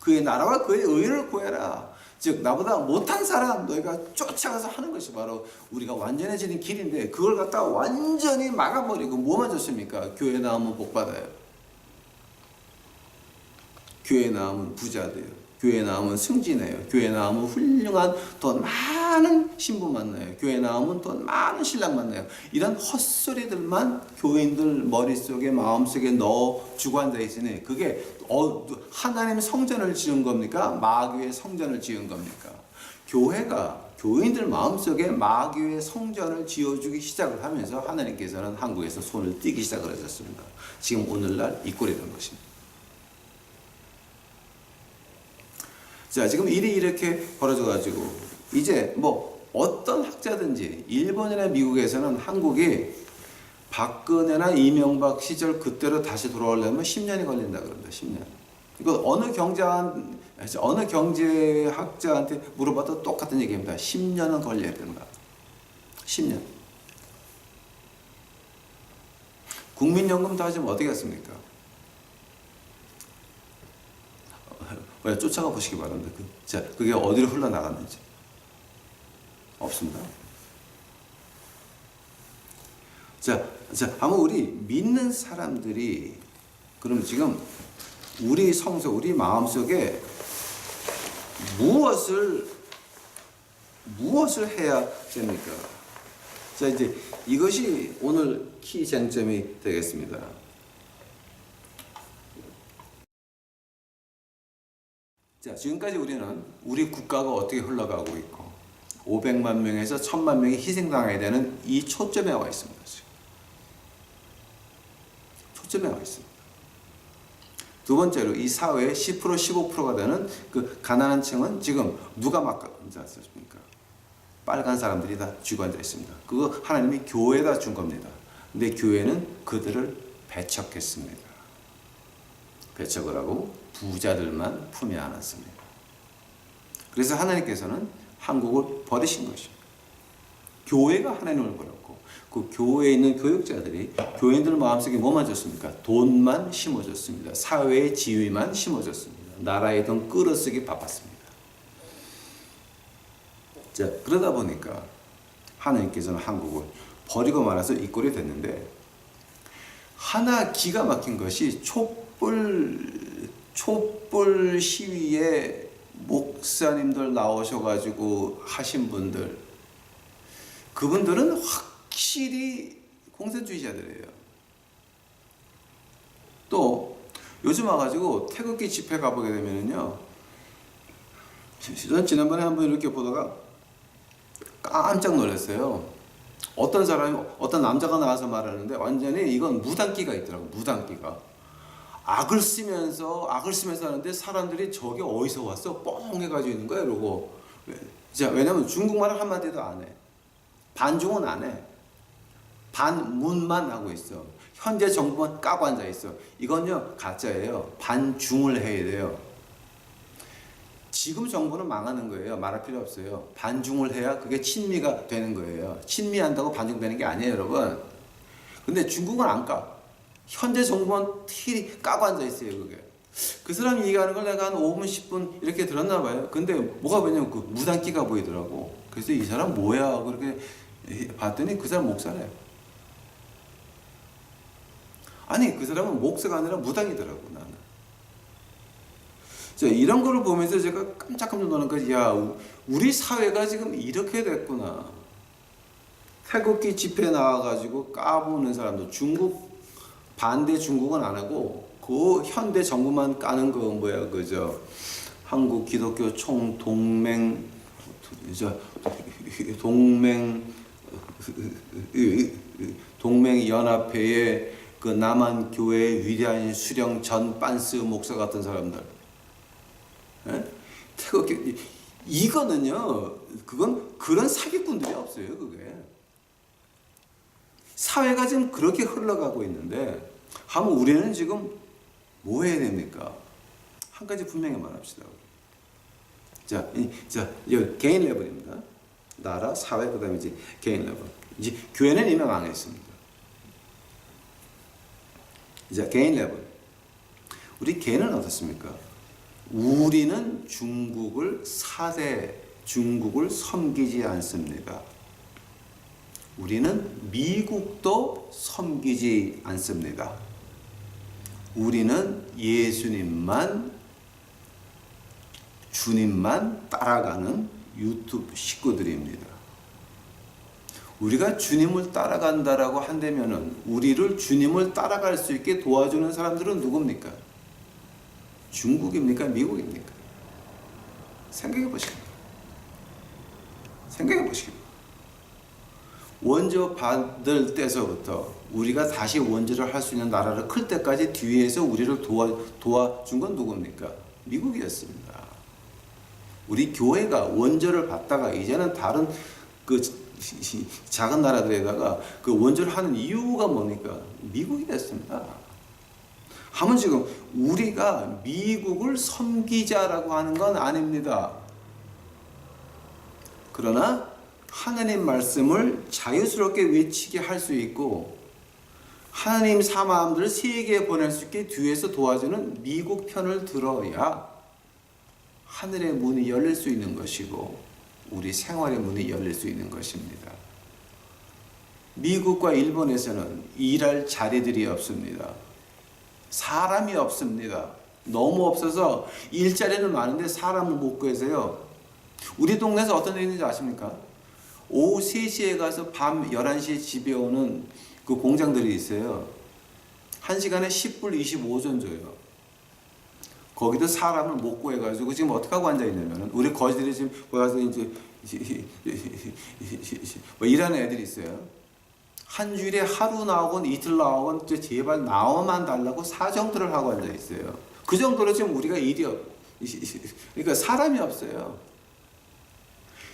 그의 나라와 그의 의를 구해라. 즉, 나보다 못한 사람 너희가 쫓아가서 하는 것이 바로 우리가 완전해지는 길인데, 그걸 갖다 완전히 막아버리고 뭐만 줬습니까? 교회 나오면 복 받아요. 교회 나오면 부자 돼요. 교회 나오면 승진해요. 교회 나오면 훌륭한 돈 많은 신부 만나요. 교회 나오면 돈 많은 신랑 만나요. 이런 헛소리들만 교인들 머릿속에 마음속에 넣어 주관되어 있으니 그게 하나님의 성전을 지은 겁니까? 마귀의 성전을 지은 겁니까? 교회가 교인들 마음속에 마귀의 성전을 지어주기 시작을 하면서 하나님께서는 한국에서 손을 떼기 시작을 하셨습니다. 지금 오늘날 이 꼴이 된 것입니다. 자, 지금 일이 이렇게 벌어져가지고 이제 뭐 어떤 학자든지 일본이나 미국에서는 한국이 박근혜나 이명박 시절 그때로 다시 돌아오려면 10년이 걸린다 그럽니다. 10년. 이거 어느 경제학자한테 물어봐도 똑같은 얘기입니다. 10년은 걸려야 된다. 10년. 국민연금 다 지금 어떻게 했습니까? 쫓아가 보시기 바랍니다. 자, 그게 어디로 흘러나갔는지. 없습니다. 자, 아마 우리 믿는 사람들이, 그럼 지금 우리 성소, 우리 마음속에 무엇을 해야 됩니까? 자, 이제 이것이 오늘 키 쟁점이 되겠습니다. 자, 지금까지 우리는 우리 국가가 어떻게 흘러가고 있고 500만 명에서 1000만 명이 희생당해야 되는 이 초점에 와 있습니다. 초점에 와 있습니다. 두 번째로 이 사회의 10% 15%가 되는 그 가난한 층은 지금 누가 맡지 않습니까? 빨간 사람들이 다 쥐고 앉아 있습니다. 그거 하나님이 교회에다 준 겁니다. 근데 교회는 그들을 배척했습니다. 배척을 하고 부자들만 품에 안았습니다. 그래서 하나님께서는 한국을 버리신 것입니다. 교회가 하나님을 버렸고 그 교회에 있는 교육자들이 교인들 마음속에 뭐만 줬습니까? 돈만 심어줬습니다. 사회의 지위만 심어줬습니다. 나라의 돈 끌어쓰기 바빴습니다. 자, 그러다 보니까 하나님께서는 한국을 버리고 말아서 이 꼴이 됐는데, 하나 기가 막힌 것이 촛불 시위에 목사님들 나오셔가지고 하신 분들, 그분들은 확실히 공산주의자들이에요. 또 요즘 와가지고 태극기 집회 가보게 되면은요, 전 지난번에 한번 이렇게 보다가 깜짝 놀랐어요. 어떤 남자가 나와서 말하는데 완전히 이건 무당기가 있더라고. 무당기가 악을 쓰면서 하는데 사람들이 저게 어디서 왔어? 뻥 해가지고 있는 거야. 이러고. 자, 왜냐면 중국말을 한마디도 안 해. 반중은 안 해. 반문만 하고 있어. 현재 정부만 까고 앉아 있어. 이건요 가짜예요. 반중을 해야 돼요. 지금 정부는 망하는 거예요. 말할 필요 없어요. 반중을 해야 그게 친미가 되는 거예요. 친미한다고 반중되는 게 아니에요, 여러분. 근데 중국은 안 까. 현재 정부만 티 까고 앉아 있어요, 그게. 그 사람이 얘기하는 걸 내가 한 5분, 10분 이렇게 들었나 봐요. 근데 뭐가 왜냐면 그 무당기가 보이더라고. 그래서 이 사람 뭐야 하고 그렇게 봤더니 그 사람 목사래요. 아니, 그 사람은 목사가 아니라 무당이더라고, 나는. 자, 이런 거를 보면서 제가 깜짝깜짝 놀란 거지. 야, 우리 사회가 지금 이렇게 됐구나. 태극기 집회 나와가지고 까부는 사람도, 반대 중국은 안 하고 그 현대 정부만 까는 거 뭐야, 그죠? 한국 기독교 동맹연합회의 그 남한 교회의 위대한 수령 전 빤스 목사 같은 사람들. 태극기, 이거는요, 그건 그런 사기꾼들이 없어요, 그게. 사회가 지금 그렇게 흘러가고 있는데, 하면 우리는 지금 뭐 해야 됩니까? 한 가지 분명히 말합시다. 자, 이 개인 레벨입니다. 나라, 사회, 그 다음에 이제 개인 레벨. 이제 교회는 이미 망했습니다. 이제 개인 레벨. 우리 개인은 어떻습니까? 우리는 중국을 섬기지 않습니다. 우리는 미국도 섬기지 않습니다. 우리는 주님만 따라가는 유튜브 식구들입니다. 우리가 주님을 따라간다라고 한다면은 우리를 주님을 따라갈 수 있게 도와주는 사람들은 누굽니까? 중국입니까? 미국입니까? 생각해 보십시오. 원조 받을 때서부터 우리가 다시 원조를 할 수 있는 나라를 클 때까지 뒤에서 우리를 도와준 건 누굽니까? 미국이었습니다. 우리 교회가 원조를 받다가 이제는 다른 그 작은 나라들에다가 그 원조를 하는 이유가 뭡니까? 미국이 됐습니다. 하면 지금 우리가 미국을 섬기자라고 하는 건 아닙니다. 그러나 하나님 말씀을 자유스럽게 외치게 할 수 있고 하나님 사마음들을 세계에 보낼 수 있게 뒤에서 도와주는 미국 편을 들어야 하늘의 문이 열릴 수 있는 것이고 우리 생활의 문이 열릴 수 있는 것입니다. 미국과 일본에서는 일할 자리들이 없습니다. 사람이 없습니다. 너무 없어서 일자리는 많은데 사람을 못 구해서요. 우리 동네에서 어떤 일이 있는지 아십니까? 오후 3시에 가서 밤 11시에 집에 오는 그 공장들이 있어요. 1시간에 10불 25전 줘요. 거기도 사람을 못 구해가지고 지금 어떻게 하고 앉아있냐면 우리 거지들이 지금 거기 가서 이제 뭐 일하는 애들이 있어요. 한 주일에 하루 나오건 이틀 나오건 제발 나와만 달라고 사정들을 하고 앉아있어요. 그 정도로 지금 우리가 일이 그러니까 사람이 없어요.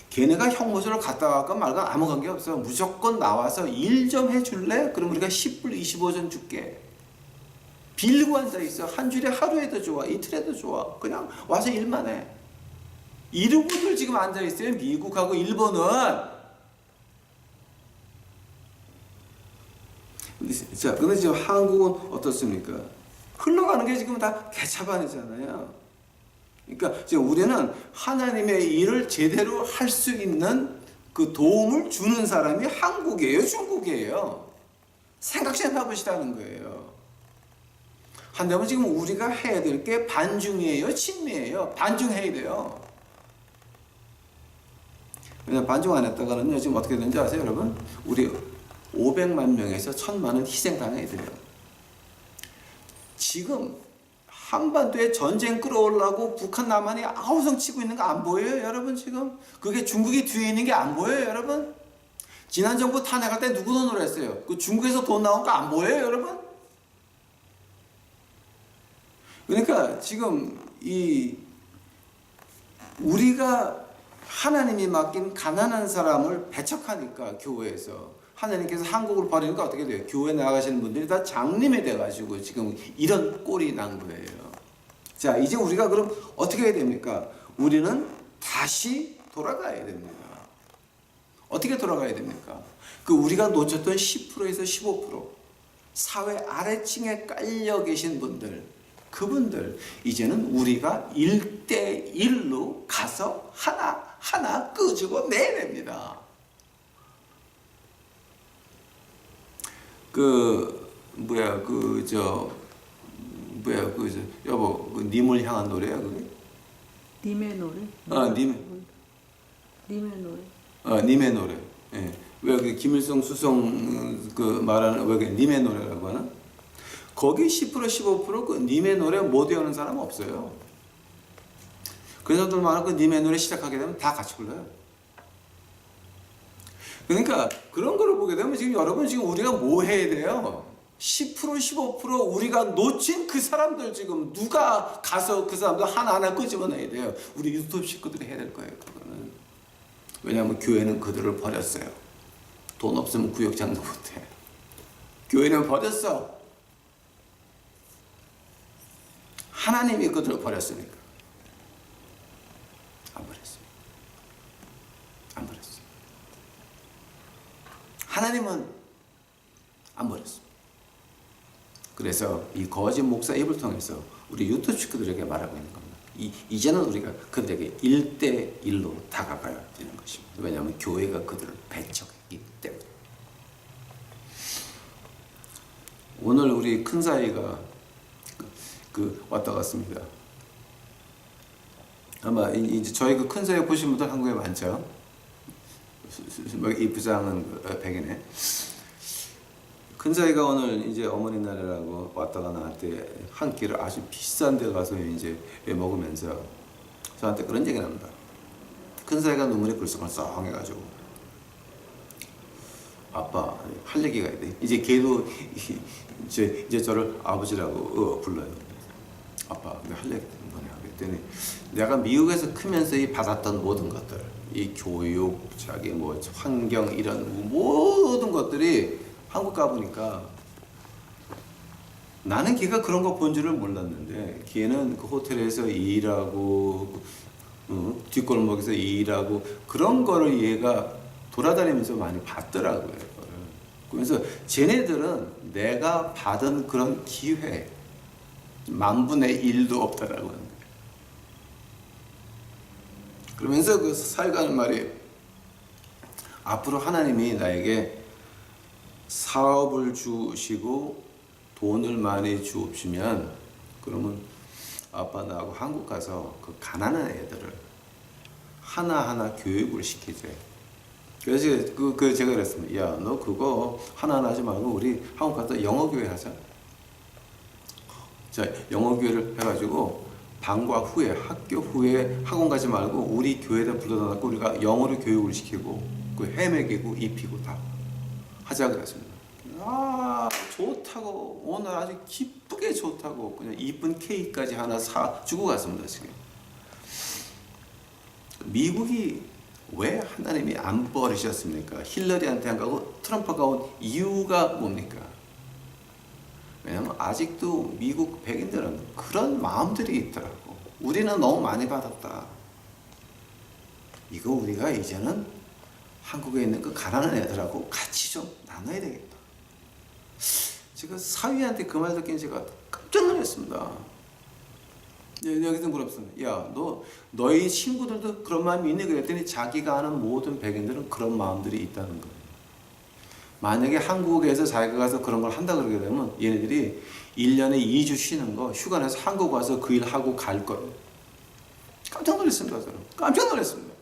걔네가 형무소를 갔다 갈까 말까 아무 관계 없어. 무조건 나와서 일 좀 해줄래? 그럼 우리가 10불 25전 줄게. 빌고 앉아있어. 한 주일에 하루에도 좋아. 이틀에도 좋아. 그냥 와서 일만 해. 이러고들 지금 앉아있어요. 미국하고 일본은. 자, 근데 지금 한국은 어떻습니까? 흘러가는 게 지금 다 개차반이잖아요. 그러니까 지금 우리는 하나님의 일을 제대로 할 수 있는 그 도움을 주는 사람이 한국이에요, 중국이에요? 생각 좀 해보시라는 거예요. 한다면 지금 우리가 해야 될 게 반중이에요, 친미예요? 반중해야 돼요. 왜냐면 반중 안 했다가는요, 지금 어떻게 되는지 아세요, 여러분? 우리 500만 명에서 1000만은 희생당해야 돼요. 지금 한반도에 전쟁 끌어오려고 북한 남한이 아우성 치고 있는 거 안 보여요, 여러분? 지금 그게 중국이 뒤에 있는 게 안 보여요, 여러분? 지난 정부 탄핵할 때 누구 돈으로 했어요? 그 중국에서 돈 나온 거 안 보여요, 여러분? 그러니까 지금 우리가 하나님이 맡긴 가난한 사람을 배척하니까 교회에서 하나님께서 한국을 버리니까 어떻게 돼요? 교회 나가시는 분들이 다 장님이 돼가지고 지금 이런 꼴이 난 거예요. 자, 이제 우리가 그럼 어떻게 해야 됩니까? 우리는 다시 돌아가야 됩니다. 어떻게 돌아가야 됩니까? 그 우리가 놓쳤던 10%에서 15% 사회 아래층에 깔려 계신 분들, 그분들 이제는 우리가 1대1로 가서 하나 끄집어 내야 됩니다. 여보, 그 님을 향한 노래야 그게? 님의 노래? 님의 노래? 님의 노래. 예. 왜 그 김일성 수성 그 말하는 왜 그 님의 노래라고 하나? 거기 10% 15%그 님의 노래 못 외우는 사람 없어요. 그래서 들 많은 그 님의 노래 시작하게 되면 다 같이 불러요. 그러니까 그런 거를 보게 되면 지금 여러분 지금 우리가 뭐 해야 돼요? 10% 15% 우리가 놓친 그 사람들 지금 누가 가서 그 사람들 하나하나 끄집어내야 돼요. 우리 유튜브 식구들이 해야 될 거예요. 그거는. 왜냐하면 교회는 그들을 버렸어요. 돈 없으면 구역장도 못해. 교회는 버렸어. 하나님이 그들을 버렸으니까. 안 버렸어요. 안 버렸어요. 하나님은 안 버렸어요. 그래서 이 거짓 목사 입을 통해서 우리 유튜브 친구들에게 말하고 있는 겁니다. 이제는 우리가 그들에게 1대1로 다가가야 되는 것입니다. 왜냐하면 교회가 그들을 배척했기 때문에. 오늘 우리 큰 사이가 왔다 갔습니다. 아마 이제 저희 그 큰 사이 보신 분들 한국에 많죠. 이 부장은 백이네. 큰 사이가 오늘 이제 어머니 날이라고 왔다가 나한테 한 끼를 아주 비싼 데 가서 이제 먹으면서 저한테 그런 얘기를 합니다. 큰 사이가 눈물이 글썽글썽 해가지고 아빠 할 얘기가 있대. 이제 걔도 이제 저를 아버지라고 불러요. 아빠 할 얘기 뭐냐 그랬더니 내가 미국에서 크면서 받았던 모든 것들, 이 교육, 자기 뭐 환경 이런 모든 것들이 한국 가보니까 나는 걔가 그런 거 본 줄을 몰랐는데 걔는 그 호텔에서 일하고 뒷골목에서 일하고 그런 거를 얘가 돌아다니면서 많이 봤더라고요. 그래서 쟤네들은 내가 받은 그런 기회 10,000분의 1도 없더라고요. 그러면서 그 사회가 하는 말이 앞으로 하나님이 나에게 사업을 주시고 돈을 많이 주시면 그러면 아빠 나하고 한국 가서 그 가난한 애들을 하나하나 교육을 시키재. 그래서 제가 그랬습니다. 야, 너 그거 하나하나 하지 말고 우리 한국 가서 영어교회 하자. 자, 영어교회를 해가지고 방과 후에 학교 후에 학원 가지 말고 우리 교회에다 불러다 놓고 우리가 영어로 교육을 시키고 그 헤매기고 입히고 다 하자 그랬습니다. 아, 좋다고 오늘 아주 기쁘게 좋다고 그냥 이쁜 케이크까지 하나 사주고 갔습니다. 지금 미국이 왜 하나님이 안 버리셨습니까? 힐러리한테 안 가고 트럼프가 온 이유가 뭡니까? 왜냐면 아직도 미국 백인들은 그런 마음들이 있더라고. 우리는 너무 많이 받았다. 이거 우리가 이제는 한국에 있는 그 가난한 애들하고 같이 좀 나눠야 되겠다. 제가 사위한테 그 말 듣긴 제가 깜짝 놀랐습니다. 여기서 물었습니다. 야, 너희 친구들도 그런 마음이 있니? 그랬더니 자기가 아는 모든 백인들은 그런 마음들이 있다는 거예요. 만약에 한국에서 자기가 가서 그런 걸 한다 그러게 되면 얘네들이 1년에 2주 쉬는 거 휴가 내서 한국 와서 그 일 하고 갈 거예요. 깜짝 놀랐습니다. 저는 깜짝 놀랐습니다.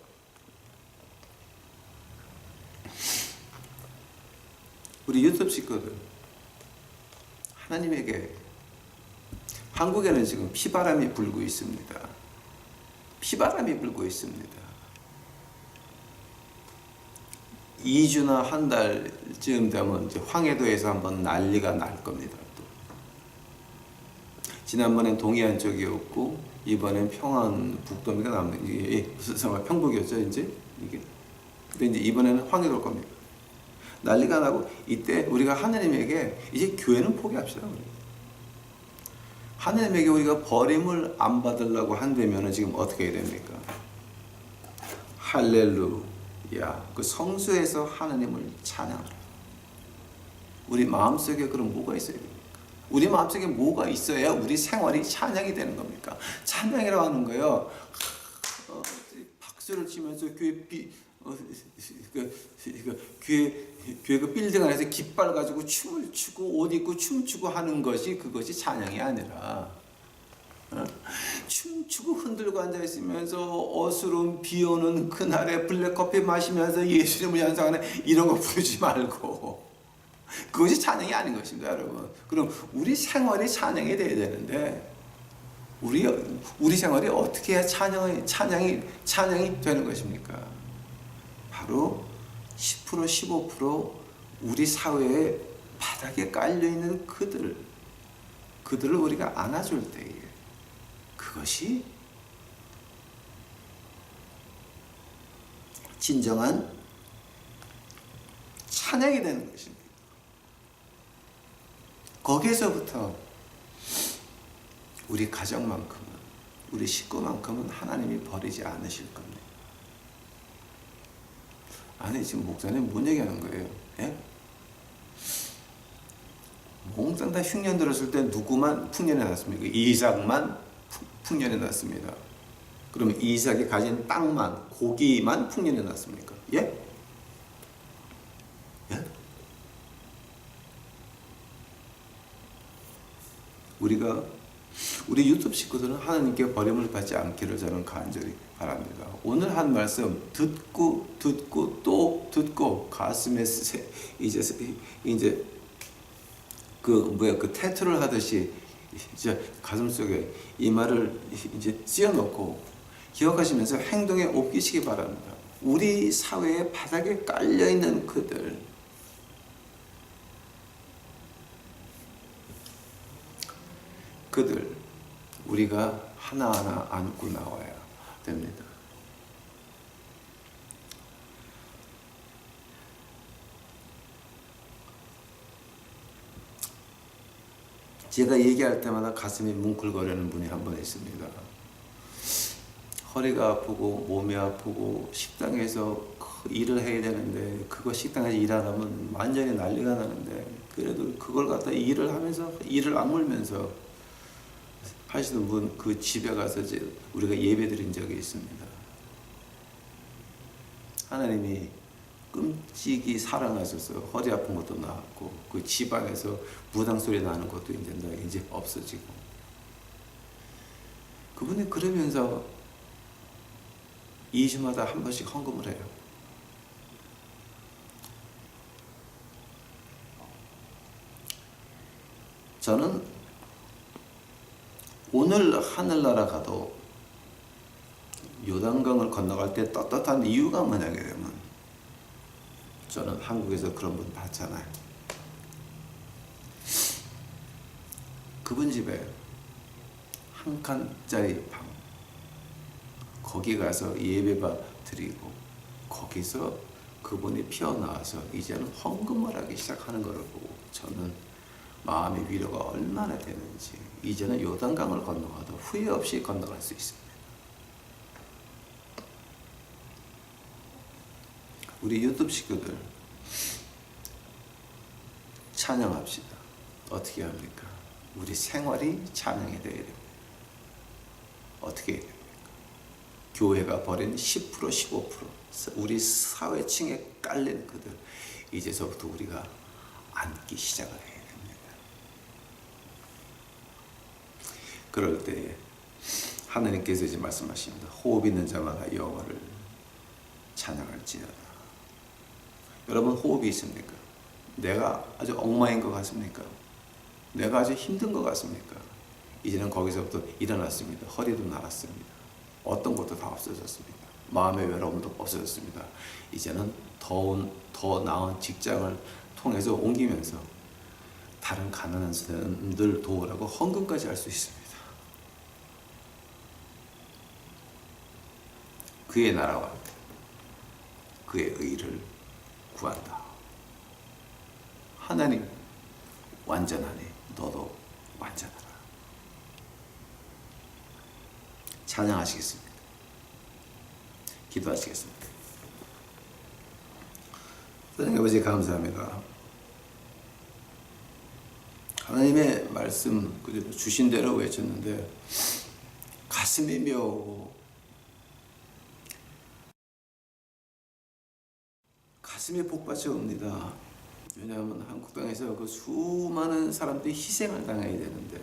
우리 유튜브 식구들, 하나님에게 한국에는 지금 피바람이 불고 있습니다. 피바람이 불고 있습니다. 2주나 한 달쯤 되면 이제 황해도에서 한번 난리가 날 겁니다. 또. 지난번엔 동해안 쪽이었고 이번엔 평안 북도입니까? 이게 무슨 평북이었죠, 이제 이게. 근데 이제 이번에는 황해도일 겁니다. 난리가 나고 이때 우리가 하나님에게 이제 교회는 포기합시다. 하나님에게 우리가 버림을 안 받으려고 한다면 지금 어떻게 해야 됩니까? 할렐루야. 그 성수에서 하나님을 찬양하라. 우리 마음속에 그럼 뭐가 있어야 됩니까? 우리 마음속에 뭐가 있어야 우리 생활이 찬양이 되는 겁니까? 찬양이라고 하는 거요. 박수를 치면서 교회 그 빌딩 안에서 깃발 가지고 춤을 추고 옷 입고 춤추고 하는 것이 그것이 찬양이 아니라 춤추고 흔들고 앉아 있으면서 어스러운 비 오는 그날에 블랙커피 마시면서 예수님을 찬양하는 이런 거 부르지 말고 그것이 찬양이 아닌 것입니다, 여러분. 그럼 우리 생활이 찬양이 돼야 되는데 우리 생활이 어떻게 해야 찬양이 되는 것입니까? 바로 10% 15% 우리 사회에 바닥에 깔려있는 그들을 우리가 안아줄 때에 그것이 진정한 찬양이 되는 것입니다. 거기에서부터 우리 가정만큼은 우리 식구만큼은 하나님이 버리지 않으실 겁니다. 아니 지금 목사님 뭔 얘기하는 거예요? 예? 몽땅 다 흉년 들었을 때 누구만 풍년에 났습니까? 이삭만 풍년에 났습니다. 그러면 이삭이 가진 땅만 고기만 풍년에 났습니까? 예? 예? 우리 유튜브 식구들은 하나님께 버림을 받지 않기를 저는 간절히 바랍니다. 오늘 한 말씀 듣고 또 듣고 가슴에 이제 그 태투를 하듯이 이제 가슴 속에 이 말을 이제 씌워놓고 기억하시면서 행동에 옮기시기 바랍니다. 우리 사회의 바닥에 깔려 있는 그들 우리가 하나하나 안고 나와야 됩니다. 제가 얘기할 때마다 가슴이 뭉클거리는 분이 한 분 있습니다. 허리가 아프고 몸이 아프고 식당에서 일을 해야 되는데 그거 식당에서 일하려면 완전히 난리가 나는데 그래도 그걸 갖다 일을 하면서 일을 악물면서 하시는 분 그 집에 가서 우리가 예배 드린 적이 있습니다. 하나님이 끔찍이 사랑하셔서 허리 아픈 것도 나았고 그 집안에서 무당 소리 나는 것도 이제 없어지고 그분이 그러면서 2주마다 한 번씩 헌금을 해요. 저는 오늘 하늘나라 가도 요단강을 건너갈 때 떳떳한 이유가 뭐냐게 되면 저는 한국에서 그런 분 봤잖아요. 그분 집에 한 칸짜리 방 거기 가서 예배바 드리고 거기서 그분이 피어나와서 이제는 헌금을 하기 시작하는 것을 보고 저는 마음의 위로가 얼마나 되는지 이제는 요단강을 건너가도 후회 없이 건너갈 수 있습니다. 우리 유튜브 식구들 찬양합시다. 어떻게 합니까? 우리 생활이 찬양이 되어야 됩니다. 어떻게 해야 됩니까? 교회가 버린 10%, 15% 우리 사회층에 깔린 그들 이제서부터 우리가 앉기 시작을 해야 됩니다. 그럴 때에 하나님께서 이제 말씀하십니다. 호흡 있는 자마다 여호와를 찬양할지어다. 여러분 호흡이 있습니까? 내가 아주 엉망인 것 같습니까? 내가 아주 힘든 것 같습니까? 이제는 거기서부터 일어났습니다. 허리도 날았습니다. 어떤 것도 다 없어졌습니다. 마음의 외로움도 없어졌습니다. 이제는 더 나은 직장을 통해서 옮기면서 다른 가난한 사람들 도우라고 헌금까지 할 수 있습니다. 그의 나라와 그의 의를 구한다. 하나님 완전하니 너도 완전하라. 찬양하시겠습니다. 기도하시겠습니다. 하나님 아버지 감사합니다. 하나님의 말씀 그대로 주신 대로 외쳤는데 가슴이 메어오고 가슴이 복받쳐 옵니다. 왜냐하면 한국 땅에서 그 수많은 사람들이 희생을 당해야 되는데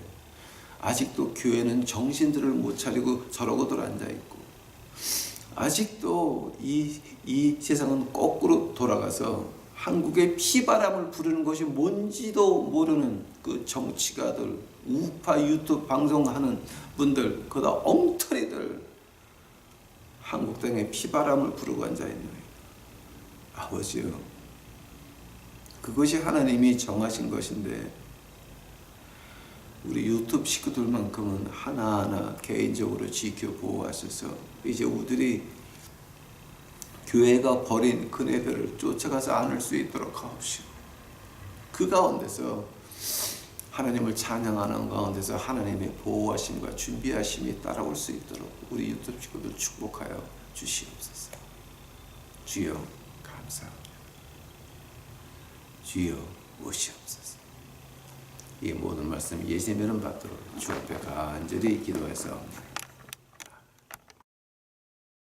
아직도 교회는 정신들을 못 차리고 저러고들 앉아 있고 아직도 이 세상은 거꾸로 돌아가서 한국의 피바람을 부르는 것이 뭔지도 모르는 그 정치가들, 우파 유튜브 방송하는 분들, 그다 엉터리들 한국 땅에 피바람을 부르고 앉아 있는 거예요. 아버지요, 그것이 하나님이 정하신 것인데 우리 유튜브 식구들만큼은 하나하나 개인적으로 지켜 보호하셔서 이제 우리들이 교회가 버린 그네들을 쫓아가서 안을 수 있도록 하옵시오. 그 가운데서 하나님을 찬양하는 가운데서 하나님의 보호하심과 준비하심이 따라올 수 있도록 우리 유튜브 식구들 축복하여 주시옵소서. 주여 감사합니다. 주여 오시옵소서. 이 모든 말씀 예수님의 이름 받도록 주 앞에 간절히 기도해서